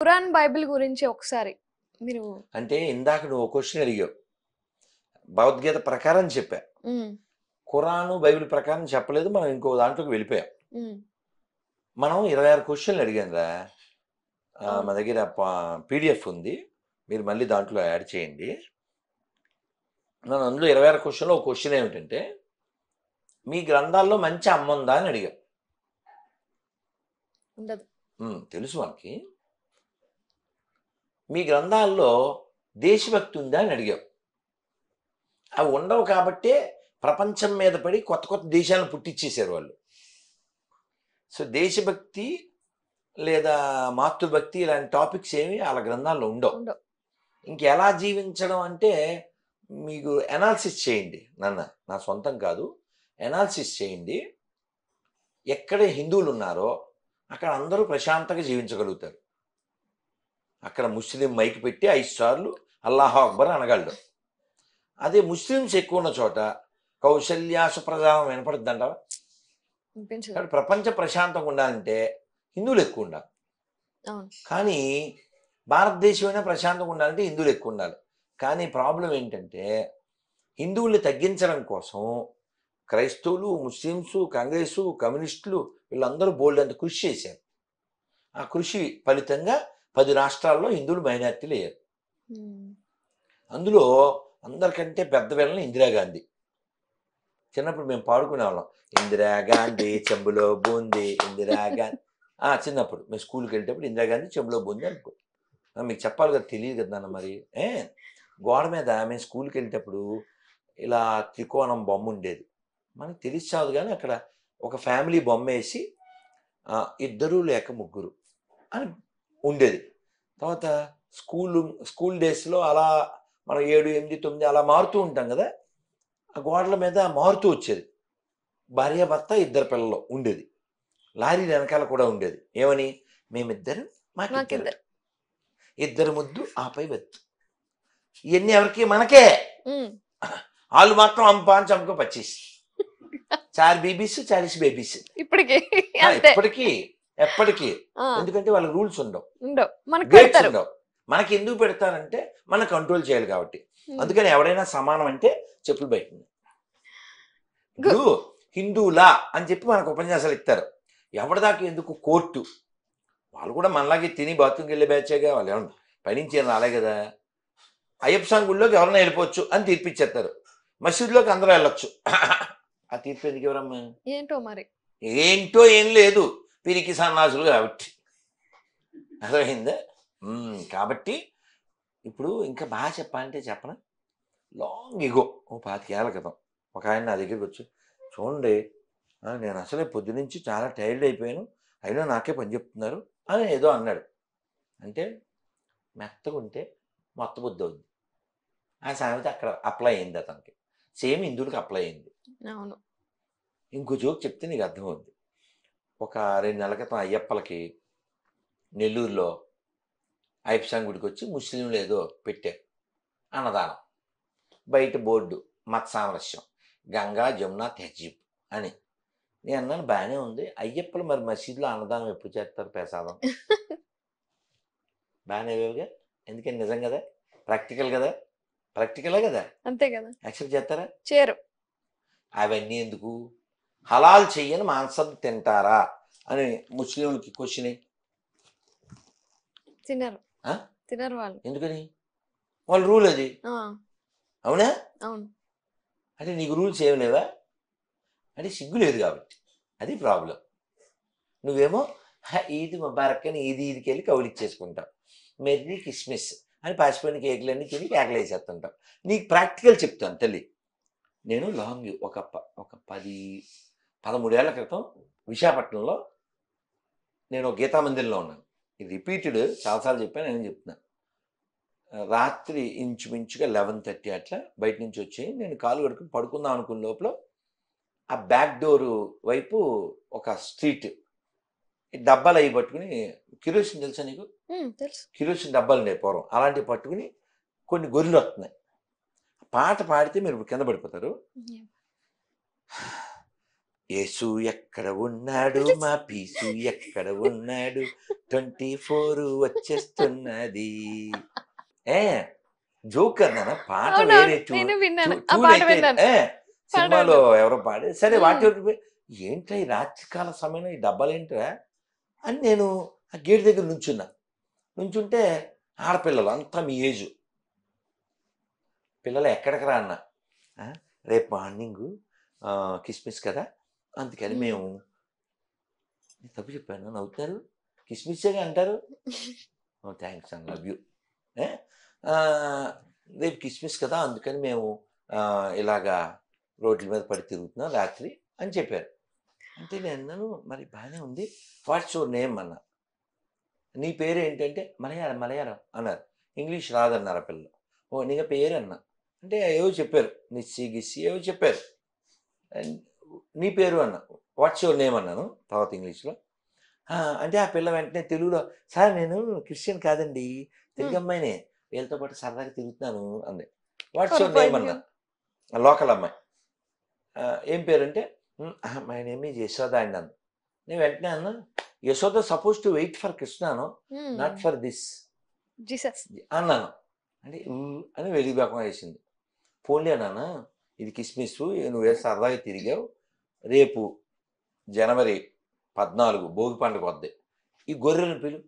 Quran, Bible గురించి ఒకసారి మీరు అంటే ఇందాక నువ్వు ఒక క్వశ్చన్ అడిగావు, భగవద్గీత ప్రకారం చెప్పా. హ్మ్. ఖురాను బైబిల్ ప్రకారం చెప్పలేదు, మనం ఇంకో దాంట్లోకి వెళ్ళిపోయాం. హ్మ్. మనం 26 క్వశ్చన్లు అడిగాను రా. మా అవును. దగ్గర పీడిఎఫ్ ఉంది, మీరు మళ్ళీ దాంట్లో యాడ్ చేయండి. మనం అందులో 26 క్వశ్చన్లో ఒక క్వశ్చన్ ఏమిటంటే, మీ గ్రంథాల్లో మంచి అమ్మ ఉందా అని అడిగాం. ఉండదు. తెలుసు మనకి. మీ గ్రంథాల్లో దేశభక్తి ఉందా అని అడిగాం. అవి ఉండవు కాబట్టే ప్రపంచం మీద పడి కొత్త కొత్త దేశాలను పుట్టించేశారు వాళ్ళు. సో దేశభక్తి లేదా మాతృభక్తి ఇలాంటి టాపిక్స్ ఏమి వాళ్ళ గ్రంథాల్లో ఉండవు. ఉండవు. ఇంకెలా జీవించడం అంటే మీకు ఎనాలిసిస్ చేయండి, నా సొంతం కాదు, ఎనాలిసిస్ చేయండి. ఎక్కడ హిందువులు ఉన్నారో అక్కడ అందరూ ప్రశాంతంగా జీవించగలుగుతారు. అక్కడ ముస్లిం మైక్ పెట్టి 5 సార్లు అల్లాహు అక్బర్ అనగలడు. అదే ముస్లిమ్స్ ఎక్కువ ఉన్న చోట కౌశల్య సుప్రజావం వినపడుద్దంటావా? వినిపించదు. కాబట్టి ప్రపంచం ప్రశాంతంగా ఉండాలంటే హిందువులు ఎక్కువ ఉండాలి. అవును. కానీ భారతదేశమైనా ప్రశాంతంగా ఉండాలంటే హిందువులు ఎక్కువ ఉండాలి. కానీ ప్రాబ్లం ఏంటంటే హిందువుల్ని తగ్గించడం కోసం క్రైస్తవులు, ముస్లిమ్స్, కాంగ్రెసు, కమ్యూనిస్టులు వీళ్ళందరూ బోల్డ్ అంత కృషి చేశారు. ఆ కృషి ఫలితంగా 10 రాష్ట్రాల్లో హిందువులు మైనారిటీలు అయ్యారు. హ్మ్. అందులో అందరికంటే పెద్ద వెళ్ళని ఇందిరాగాంధీ. చిన్నప్పుడు మేము పాడుకునేవాళ్ళం, ఇందిరాగాంధీ చెంబులో బూంది, ఇందిరాగాంధీ. చిన్నప్పుడు మేము స్కూల్కి వెళ్ళేటప్పుడు ఇందిరాగాంధీ చెంబులో బూంది అనుకో. మీకు చెప్పాలి కదా, తెలియదు కదా నాన్న. మరి గోడ మీద మేము స్కూల్కి వెళ్ళేటప్పుడు ఇలా త్రికోణం బొమ్మ ఉండేది. మనకు తెలిసి చాదు, కానీ అక్కడ ఒక ఫ్యామిలీ బొమ్మ వేసి 2 లేక 3 అని ఉండేది. తర్వాత స్కూల్ డేస్లో అలా మనం 7, 8, 9 అలా మారుతూ ఉంటాం కదా, ఆ గోడల మీద మారుతూ వచ్చేది. భార్యాభర్త 2 పిల్లలు ఉండేది. లారీ వెనకాల కూడా ఉండేది. ఏమని? మేమిద్దరు మాకిద్దరు, 2 ముద్దు ఆపై వెత్తు. ఇవన్నీ ఎవరికి? మనకే. వాళ్ళు మాత్రం అంపాన్ చంపక 25, 4 బీబీస్ 40 బేబీస్. ఇప్పటికీ ఎప్పటికీ. ఎందుకంటే వాళ్ళకి రూల్స్ ఉండవు, గేట్స్ ఉండవు. మనకి ఎందుకు పెడతారంటే మనం కంట్రోల్ చేయాలి కాబట్టి. అందుకని ఎవరైనా సమానం అంటే చెప్పులు బయట. ఇప్పుడు హిందువులా అని చెప్పి మనకు ఉపన్యాసాలు ఇస్తారు. ఎవరిదాకా ఎందుకు? కోర్టు. వాళ్ళు కూడా మనలాగే తిని బాత్రూమ్కి వెళ్ళే బ్యాచేగా, వాళ్ళు ఏమన్నా పైనుంచి రాలే కదా. అయ్యప్ప స్వామి గుడిలోకి ఎవరైనా వెళ్ళిపోవచ్చు అని తీర్పిచ్చేస్తారు. మసీదులోకి అందరూ వెళ్ళొచ్చు. ఆ తీర్పు ఎందుకు ఎవరమ్మా? ఏంటో మరి, ఏంటో ఏం లేదు, పిరికి సన్నాసులు కాబట్టి. అర్థమైందా? కాబట్టి ఇప్పుడు ఇంకా బాగా చెప్పాలంటే చెప్పనా, లాంగ్ ఇగో 25 ఏళ్ల క్రితం ఒక ఆయన నా దగ్గరికి వచ్చి, చూడండి నేను అసలే పొద్దునుంచి చాలా టైర్డ్ అయిపోయాను, అయినా నాకే పని చెప్తున్నారు అని ఏదో అన్నాడు. అంటే మెత్తగా ఉంటే మొత్త బుద్ధి అవుద్ది. ఆ సామెత అక్కడ అప్లై అయింది అతనికి. సేమ్ హిందువులకి అప్లై అయింది. అవును. ఇంకో జోక్ చెప్తే నీకు అర్థమవుద్ది. ఒక 2 నెలల క్రితం అయ్యప్పలకి నెల్లూరులో అయ్యప్ప స్వామి గుడికి వచ్చి ముస్లింలు ఏదో పెట్టారు అన్నదానం. బయట బోర్డు మత సామరస్యం, గంగా జమున తెహజీబ్ అని. నేను అన్నాను బాగానే ఉంది, అయ్యప్పలు మరి మసీదులో అన్నదానం ఎప్పుడు చేస్తారు? ప్రసాదం బాగానే వేవుగా, ఎందుకని నిజం కదా, ప్రాక్టికల్ కదా, ప్రాక్టికలే కదా, అంతే కదా. యాక్సెప్ట్ చేస్తారా? చేయరు. అవన్నీ ఎందుకు? హలాల్ చెయ్యని మాంసం తింటారా అని ముస్లింలకి క్వశ్చన్. తినరు. తినరు వాళ్ళు. ఎందుకని? వాళ్ళ రూల్ అది. అవునా? అవును. అంటే నీకు రూల్స్ ఏమి లేవా? అంటే సిగ్గు లేదు కాబట్టి. అది ప్రాబ్లం. నువ్వేమో ఈద్ ముబారక్ అని ఈద్కి వెళ్ళి కౌలిచ్చేసుకుంటావు, మెర్రీ కిస్మిస్ అని పాసిపోయిన కేకులన్నీ తిని కేకలు వేసేస్తుంటావు. నీకు ప్రాక్టికల్ చెప్తాను తల్లి. నేను లాంగ్ ఒక 13 ఏళ్ల క్రితం విశాఖపట్నంలో నేను గీతా మందిర్లో ఉన్నాను. ఇది రిపీటెడ్ చాలాసార్లు చెప్పాను, నేను చెప్తున్నాను. రాత్రి ఇంచుమించుగా 11:30 అట్లా బయట నుంచి వచ్చి నేను కాలు కడుకుని పడుకుందాం అనుకున్న లోపల ఆ బ్యాక్ డోరు వైపు ఒక స్ట్రీట్ డబ్బాలు అవి పట్టుకుని, కిరోసిన్ తెలుసా నీకు? కిరోసిన్ డబ్బాలు ఉండే పూర్వం, అలాంటివి పట్టుకుని కొన్ని గొర్రెలు వస్తున్నాయి. పాట పాడితే మీరు కింద పడిపోతారు. యేసు ఎక్కడ ఉన్నాడు, మా పీసు ఎక్కడ ఉన్నాడు, 24 వచ్చేస్తున్నది. ఏ జోక్ అన్నానా? పాట వేరే అవునవును. నేను విన్నాను. ఆ ట్యూన్ పాట అయితే విన్నాను. పాట సినిమాలో విన్నాను. ఎవరో పాడే సరే హ్మ్. వాటి ఏంట్రా ఈ రాత్రికాల సమయంలో ఈ డబ్బాలేంట్రా అని నేను ఆ గేట్ దగ్గర నుంచుంటే ఆడపిల్లలు అంతా మీ ఏజు పిల్లలు ఎక్కడికి రా అన్న "ఆ, రేపు మార్నింగు కిస్మిస్ కదా అందుకని హ్మ్. మేము నేను తప్పు చెప్పాను నవ్వుతారు కిస్మిస్సేగా అంటారు థ్యాంక్స్ అండ్ లవ్ యూ రేపు కిస్మిస్ కదా అందుకని మేము ఇలాగా రోడ్ల మీద పడి తిరుగుతున్నాం రాత్రి అని చెప్పారు అంటే నేను అన్నాను మరి బాగానే ఉంది వాట్స్ యువర్ నేమ్ అన్నా నీ పేరు ఏంటంటే మలయాళం అన్నారు ఇంగ్లీష్ రాదన్నారు ఆ పిల్లలు ఓ నీ పేరు అన్నా అంటే ఏవో చెప్పారు నిస్సి గిస్సి ఏవో చెప్పారు అండ్ నీ పేరు అన్నా వాట్స్ యువర్ నేమ్ అన్నాను తర్వాత ఇంగ్లీష్లో అంటే ఆ పిల్ల వెంటనే తెలుగులో సార్ నేను క్రిస్టియన్ కాదండి తెలుగు హ్మ్. అమ్మాయినే వీళ్ళతో పాటు సరదాగా తిరుగుతున్నాను అంది వాట్స్ యువర్ నేమ్ సరిపోయింది అన్నా కదా! లోకల్ అమ్మాయి ఏం పేరంటే మై నేమ్ ఈజ్ యశోద అండి అన్న నేను వెంటనే అన్నా Yashoda supposed to wait for కృష్ణాను hmm. Not for this Jesus. అన్నాను అంటే అని వెలిగిబెకం వేసింది పోన్లే నాన్న ఇది కిస్మిస్ నువ్వే సరదాగా తిరిగావు రేపు జనవరి 14 భోగి పండుగ వద్ది ఈ గొర్రెలను పిలు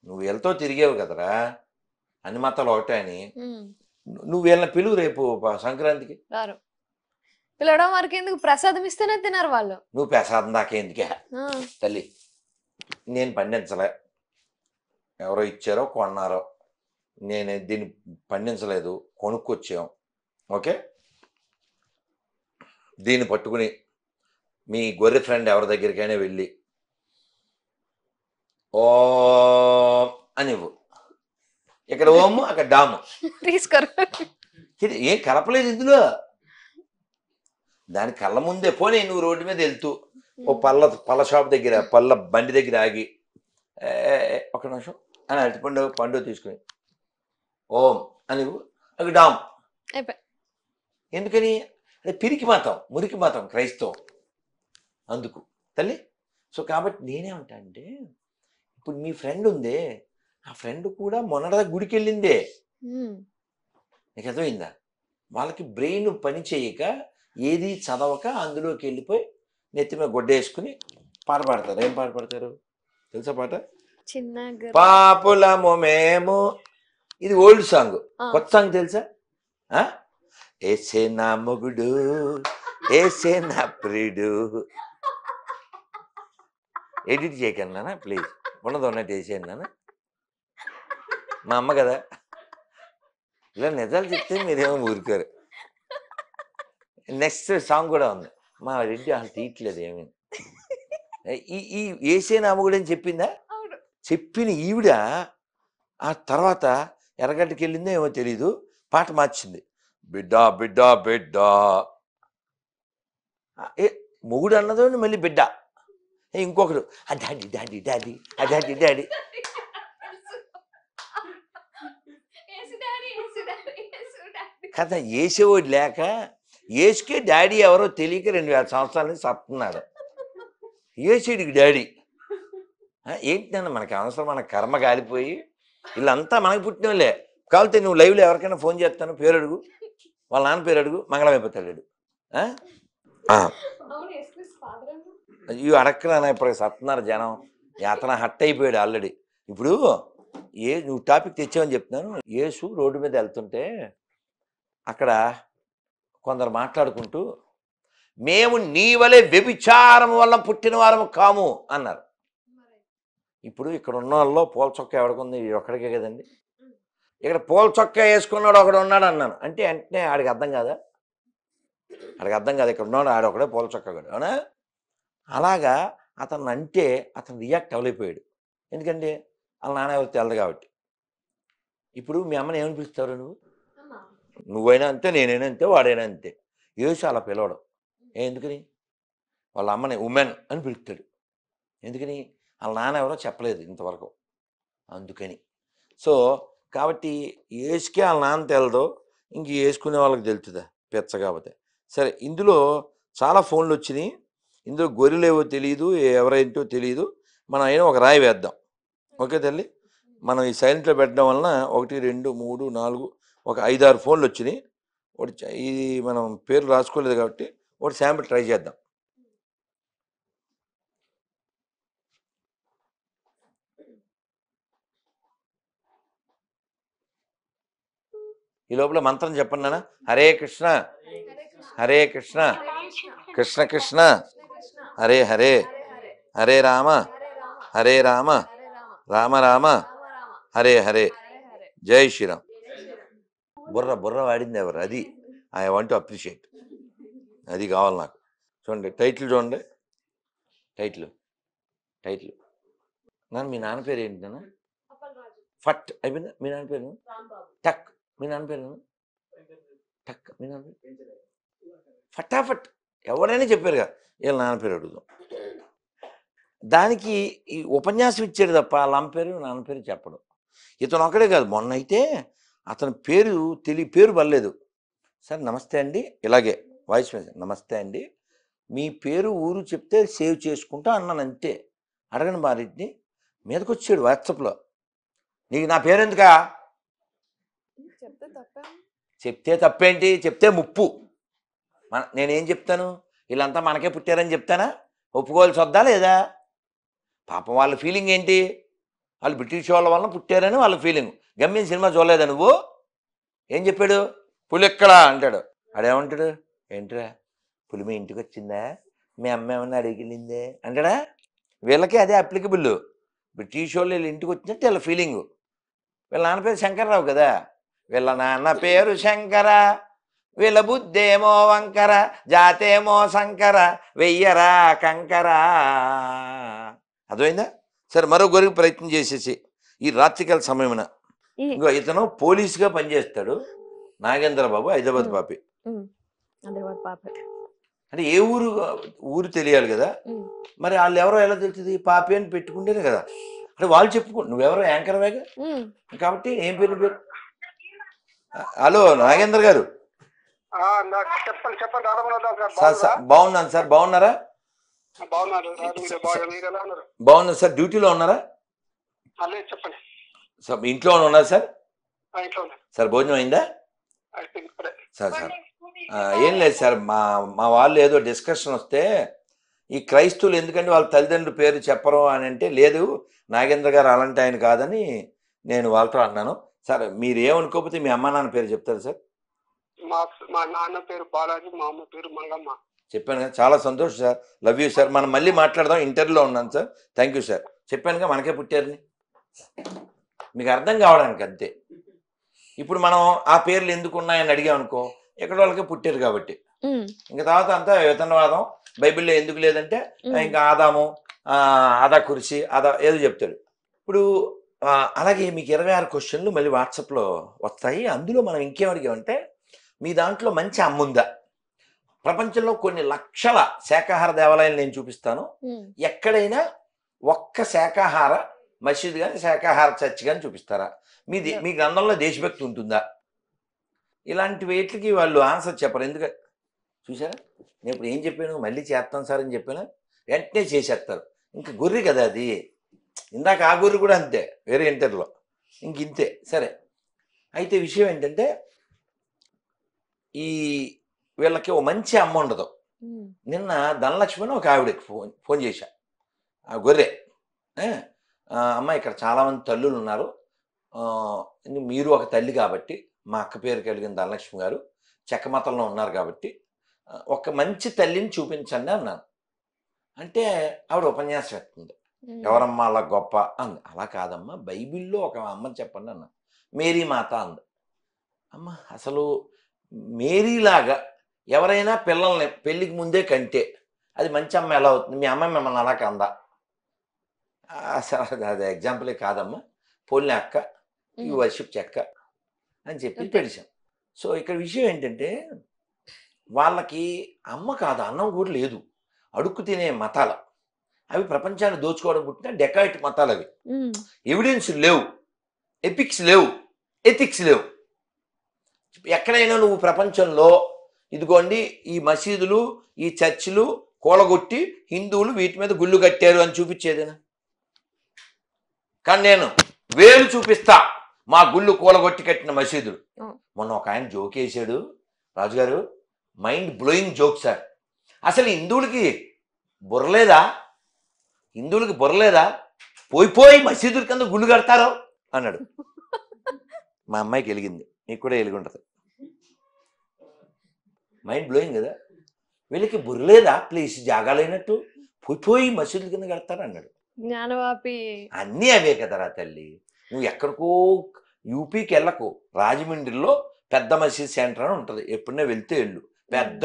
నువ్వు వీళ్ళతో తిరిగావు కదరా అన్ని మతాలు ఒకటే అని హ్మ్. నువ్వు వీళ్ళని పిలువు రేపు సంక్రాంతికి రారు. పిలవడం వరకెందుకు ప్రసాదం ఇస్తేనే తినరు వాళ్ళు. నువ్వు ప్రసాదం దాకా ఎందుకే ఆ! తల్లి నేను పండించలే ఎవరో ఇచ్చారో కొన్నారో నేను దీన్ని పండించలేదు కొనుక్కొచ్చాం ఓకే దీన్ని పట్టుకుని మీ గొర్రె ఫ్రెండ్ ఎవరి దగ్గరికైనా వెళ్ళి ఓ అనివ్వు ఇక్కడ ఓము అక్కడ డాము తీసుకోరు. ఏం కలపలేదు ఇందులో దాని కళ్ళ ముందే పోనీ నువ్వు రోడ్డు మీద వెళ్తూ ఓ పళ్ళ షాప్ దగ్గర పళ్ళ బండి దగ్గర ఆగి ఒక నిమిషం అని పండు తీసుకుని ఓం అని అవి డామ్ అయిపోయి. ఎందుకని అదే పిరికి మతం మురికి మతం క్రైస్తవం అందుకు తల్లి సో కాబట్టి నేనేమంటా అంటే ఇప్పుడు మీ ఫ్రెండ్ ఉందే ఆ ఫ్రెండ్ కూడా మొన్నటిదా గుడికి వెళ్ళిందే హ్మ్. నీకు అర్థమైందా వాళ్ళకి బ్రెయిన్ పని చేయక ఏది చదవక అందులోకి వెళ్ళిపోయి నెత్తి మీద గొడ్డేసుకుని పాట పాడతారు ఏం పాట పాడతారు తెలుసా పాట చిన్న గర్ల్. పాపులము మేము ఇది ఓల్డ్ సాంగ్ ఆ! కొత్త సాంగ్ తెలుసా ఏసే నా మొగుడు ఏసే నా ప్రియుడు ఎడిట్ చేయకండి నాన్న ప్లీజ్ ఉన్నది ఉన్నట్టు వేసేయండి నాన్న మా అమ్మ కదా ఇలా నిజాలు చెప్తే మీరేమో ఊరుకోరు నెక్స్ట్ సాంగ్ కూడా ఉంది మా రెడ్డి అసలు తీయట్లేదు ఏమీ ఈ ఏసే నా మొగుడు అని చెప్పిందా అవును. చెప్పిన ఈవిడ ఆ తర్వాత ఎర్రగడ్డకి వెళ్ళిందో ఏమో తెలీదు పాట మార్చింది బిడ్డ బిడ్డ బిడ్డ మొగుడు అన్నదో మళ్ళీ బిడ్డ ఇంకొకడు ఆ డాడీ డాడీ డాడీ ఆ డాడీ డాడీ కదా ఏసేవాడు లేక ఏసుకే డాడీ ఎవరో తెలియక 2000 సంవత్సరాల నుంచి సత్తున్నాడు ఏసేడికి డాడీ ఏంటి నన్ను మనకి అవసరం మన కర్మ కాలిపోయి వీళ్ళంతా మనకి పుట్టిన వాళ్ళే కావాలంటే నువ్వు లైవ్లో ఎవరికైనా ఫోన్ చేస్తాను పేరు అడుగు వాళ్ళ నాన్న పేరు అడుగు మంగళం అయిపోతాడు ఇవి అడక్కనా ఇప్పుడు సత్తున్నారు జనం యాతన హట్ అయిపోయాడు ఆల్రెడీ ఇప్పుడు నువ్వు టాపిక్ తెచ్చావని చెప్తున్నాను యేసు రోడ్డు మీద వెళ్తుంటే అక్కడ కొందరు మాట్లాడుకుంటూ మేము నీ వలె వ్యభిచారం వల్ల పుట్టిన వారము కాము అన్నారు ఇప్పుడు ఇక్కడ ఉన్న వాళ్ళలో పూల చొక్కా ఎవడికుంది ఒక్కడికే కదండి ఇక్కడ పూల చొక్కా వేసుకున్నాడు ఒకడు ఉన్నాడు అన్నాను అంటే వెంటనే ఆడికి అర్థం కాదా ఆడికి అర్థం కాదు ఇక్కడ ఉన్నాడు ఆడొకడే పూల చొక్కాడు అవునా అలాగా అతను అంటే అతను రియాక్ట్ అవ్వలేకపోయాడు ఎందుకంటే వాళ్ళ నాన్న ఎవరు తెలదు కాబట్టి ఇప్పుడు మీ అమ్మని ఏమని పిలుస్తారు నువ్వైనా అంతే నేనైనా అంతే వాడైనా అంతే యేసు అలా పిలవడం ఎందుకని వాళ్ళ అమ్మని ఉమెన్ అని పిలుస్తాడు ఎందుకని వాళ్ళ నాన్న ఎవరో చెప్పలేదు ఇంతవరకు అందుకని సో కాబట్టి యేసుకే వాళ్ళ నాన్న తెలదు ఇంక వేసుకునే వాళ్ళకి తెలుతుందా పెచ్చ కాకపోతే సరే ఇందులో చాలా ఫోన్లు వచ్చినాయి. ఇందులో గొర్రెలేవో తెలియదు, ఎవరేంటో తెలియదు. మనం అయినా ఒక రాయి వేద్దాం. ఓకే తల్లి, మనం ఈ సైలెంట్లో పెట్టడం వలన 1 2 3 4 ఒక 5 6 ఫోన్లు వచ్చినాయి. ఒకటి ఇది మనం పేర్లు రాసుకోలేదు కాబట్టి ఒకటి శాంపిల్ ట్రై చేద్దాం. ఈ లోపల మంత్రం చెప్పండి నాన్న. హరే కృష్ణ హరే కృష్ణ కృష్ణ కృష్ణ హరే హరే హరే రామ హరే రామ రామ రామ హరే హరే జై శ్రీరామ్. బుర్ర వాడింది ఎవరు? అది ఐ వాంట్ టు అప్రిషియేట్. అది కావాలి నాకు. చూడండి టైటిల్, చూడండి టైటిల్. నాన్న మీ నాన్న పేరు ఏంటి నాన్న? ఫట్ అయిపోయిందా? మీ నాన్న పేరు టక్. మీ నాన్న పేరు టక్. మీ నాన్న పేరు ఫటాఫట్. ఎవరైనా చెప్పారు కదా, వీళ్ళ నాన్న పేరు అడుగుదాం. దానికి ఈ ఉపన్యాసం ఇచ్చాడు తప్ప వాళ్ళ అమ్మ పేరు నాన్న పేరు చెప్పడం. ఇతను ఒకడే కాదు, మొన్న అయితే అతని పేరు పేరు పర్లేదు. సార్ నమస్తే అండి, ఇలాగే వాయిస్ మెసేజ్, నమస్తే అండి, మీ పేరు ఊరు చెప్తే సేవ్ చేసుకుంటా అన్నాను అంతే. అడగను మారింటిని మీదకి వచ్చాడు వాట్సాప్లో. నీకు నా పేరు ఎందుకా? చెప్తే తప్పేంటి? చెప్తే ముప్పు. నేనేం చెప్తాను? వీళ్ళంతా మనకే పుట్టారని చెప్తానా? ఒప్పుకోవాల్సి వద్దా లేదా? పాపం వాళ్ళ ఫీలింగ్ ఏంటి? వాళ్ళు బ్రిటిష్ వాళ్ళ వలన పుట్టారని వాళ్ళ ఫీలింగ్. గమ్యం సినిమా చూడలేదా నువ్వు? ఏం చెప్పాడు? పులి ఎక్కడ అంటాడు. ఆడేమంటాడు? ఏంట్రా పులి మీ ఇంటికి వచ్చిందా? మీ అమ్మ ఏమన్నా అడిగిలిందే అంటాడా? వీళ్ళకి అదే అప్లికబుల్. బ్రిటిష్ వాళ్ళు వీళ్ళ ఇంటికి వచ్చినట్టు వీళ్ళ ఫీలింగు. వీళ్ళ నాన్న పేరు శంకర్రావు కదా. వీళ్ళ నాన్న పేరు శంకర, వీళ్ళ బుద్ధేమో వంకర, జాతేమో శంకర, వెయ్యరా కంకర. అర్థమైందా? సరే, మరో గొరికి ప్రయత్నం చేసేసి ఈ రాత్రికాల సమయమున. ఇంకో ఇతను పోలీసుగా పనిచేస్తాడు, నాగేంద్ర బాబు, హైదరాబాద్ పాపి. అంటే ఏ ఊరు తెలియాలి కదా. మరి వాళ్ళు ఎవరో ఎలా తెలుస్తుంది? పాపి అని పెట్టుకుంటేనే కదా. అంటే వాళ్ళు చెప్పుకో, నువ్వెవరో యాంకర్ వేగా కాబట్టి ఏం పేరు పేరు. హలో నాగేంద్ర గారు. బాగున్నాను సార్, బాగున్నారా? బాగున్నారు సార్. డ్యూటీలో ఉన్నారా? సార్ ఇంట్లో ఉన్నారా సార్? సార్ భోజనం అయిందా? సార్ ఏం లేదు సార్, మా వాళ్ళు ఏదో డిస్కషన్ వస్తే, ఈ క్రైస్తవులు ఎందుకంటే వాళ్ళ తల్లిదండ్రుల పేరు చెప్పరు అని అంటే, లేదు నాగేంద్ర గారు అలాంటి ఆయన కాదని నేను వాళ్ళతో అన్నాను. సార్ మీరు ఏమనుకోకపోతే మీ అమ్మ నాన్న పేరు చెప్తారు సార్? మా నాన్న పేరు బాలాజీ, మా అమ్మ పేరు మంగమ్మ. చెప్పాను కదా, చాలా సంతోషం సార్. Love you sir. మనం మళ్ళీ మాట్లాడదాం, ఇంటర్వ్యూలో ఉన్నాను సార్. Thank you sir. చెప్పానుగా మనకే పుట్టారని, మీకు అర్థం కావడానికి అంతే. ఇప్పుడు మనం ఆ పేర్లు ఎందుకు ఉన్నాయని అడిగామనుకో, ఎక్కడ వాళ్ళకే పుట్టారు కాబట్టి. ఇంకా తర్వాత అంతా వితనవాదం. బైబిల్లో ఎందుకు లేదంటే ఇంకా ఆదాము, ఆదా కురిసి, ఆదా ఏదో చెప్తాడు. ఇప్పుడు అలాగే మీకు 26 క్వశ్చన్లు మళ్ళీ వాట్సాప్లో వస్తాయి. అందులో మనం ఇంకేం అడిగామంటే, మీ దాంట్లో మంచి అమ్ముందా? ప్రపంచంలో కొన్ని లక్షల శాకాహార దేవాలయాలు నేను చూపిస్తాను. ఎక్కడైనా ఒక్క శాకాహార మసీదు కానీ శాకాహార చర్చ్ కానీ చూపిస్తారా? మీ గ్రంథంలో దేశభక్తి ఉంటుందా? ఇలాంటి వేటికి వాళ్ళు ఆన్సర్ చెప్పరు. ఎందుకంటే చూసారా, నేను ఇప్పుడు ఏం చెప్పాను? మళ్ళీ చేస్తాను సార్ అని చెప్పాను, వెంటనే చేసేస్తారు. ఇంక గొర్రె కదా అది. ఇందాక ఆ గొర్రె కూడా అంతే, వేరే ఇంటర్లో ఇంతే. సరే, అయితే విషయం ఏంటంటే, ఈ వీళ్ళకి ఓ మంచి అమ్మ ఉండదు. నిన్న ధనలక్ష్మి ఒక ఆవిడకి ఫోన్ చేశా. ఆ గొర్రె, అమ్మ ఇక్కడ చాలామంది తల్లులు ఉన్నారు, మీరు ఒక తల్లి కాబట్టి, మా అక్క పేరు కలిగిన ధనలక్ష్మి గారు చెక్కమతంలో ఉన్నారు కాబట్టి ఒక మంచి తల్లిని చూపించండి అన్నాను. అంటే ఆవిడ ఉపన్యాసం ఎత్తుంది, ఎవరమ్మా అలా గొప్ప అంది. అలా కాదమ్మా, బైబిల్లో ఒక అమ్మని చెప్పండి అన్న. మేరీ మాత అంది. అమ్మ అసలు మేరీలాగా ఎవరైనా పిల్లల్ని పెళ్ళికి ముందే కంటే అది మంచి అమ్మ ఎలా అవుతుంది? మీ అమ్మాయి మిమ్మల్ని అలా కందా? అసలు అది ఎగ్జాంపులే కాదమ్మా, పోలిన అక్క, ఈ వర్షిప్ చెక్క అని చెప్పి పెడిచాం. సో ఇక్కడ విషయం ఏంటంటే, వాళ్ళకి అమ్మ కాదు, అన్నం కూడా లేదు, అడుక్కు తినే మతాలు అవి. ప్రపంచాన్ని దోచుకోవడం పుట్టిన డెకాయిట్ మతాలు అవి. ఎవిడెన్స్ లేవు, ఎపిక్స్ లేవు, ఎథిక్స్ లేవు. ఎక్కడైనా నువ్వు ప్రపంచంలో ఇదిగోండి ఈ మసీదులు ఈ చర్చిలు కూలగొట్టి హిందువులు వీటి మీద గుళ్ళు కట్టారు అని చూపించేదేనా? కానీ నేను వేలు చూపిస్తా మా గుళ్ళు కూలగొట్టి కట్టిన మసీదులు. మొన్న ఒక ఆయన జోక్ వేసాడు రాజుగారు, మైండ్ బ్లోయింగ్ జోక్ సార్. అసలు హిందువులకి బుర్రలేదా? హిందువులకి బుర్రలేదా? పోయి మసీదుల కింద గుళ్ళు కడతారో అన్నాడు. మా అమ్మాయికి వెలిగింది, నీకు కూడా వెలిగి ఉంటుంది. మైండ్ బ్లోయింగ్ కదా. వీళ్ళకి బుర్రలేదా? ప్లేస్ జాగాలైనట్టు పోయి మసీదుల కింద కడతారు అన్నాడు. జ్ఞానవాపి అన్నీ అవే కదరా తల్లి. నువ్వు ఎక్కడికో యూపీకి వెళ్ళకు, రాజమండ్రిలో పెద్ద మసీద్ సెంటర్ అని ఉంటుంది, ఎప్పుడైనా వెళ్తే వెళ్ళు. పెద్ద